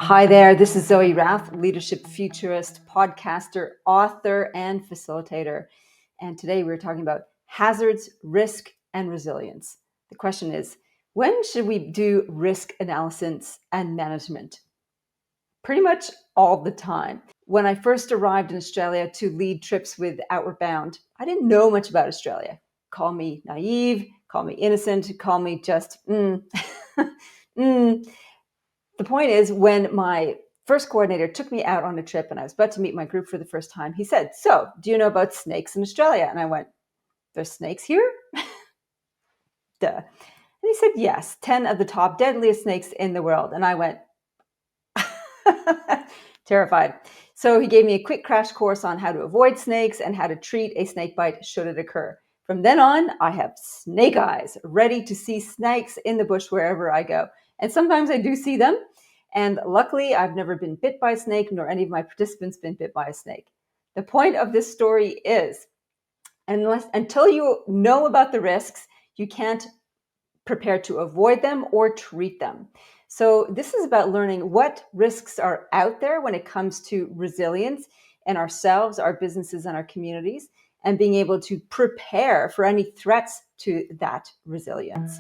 Hi there, this is Zoe Rath, leadership futurist, podcaster, author, and facilitator. And today we're talking about hazards, risk, and resilience. The question is, when should we do risk analysis and management? Pretty much all the time. When I first arrived in Australia to lead trips with Outward Bound, I didn't know much about Australia. Call me naive, call me innocent, call me just The point is, when my first coordinator took me out on a trip and I was about to meet my group for the first time, he said, "So, do you know about snakes in Australia?" And I went, "There's snakes here?" Duh. And he said, "Yes, 10 of the top deadliest snakes in the world." And I went, terrified. So he gave me a quick crash course on how to avoid snakes and how to treat a snake bite should it occur. From then on, I have snake eyes, ready to see snakes in the bush wherever I go. And sometimes I do see them. And luckily, I've never been bit by a snake, nor any of my participants been bit by a snake. The point of this story is, until you know about the risks, you can't prepare to avoid them or treat them. So this is about learning what risks are out there when it comes to resilience in ourselves, our businesses, and our communities, and being able to prepare for any threats to that resilience.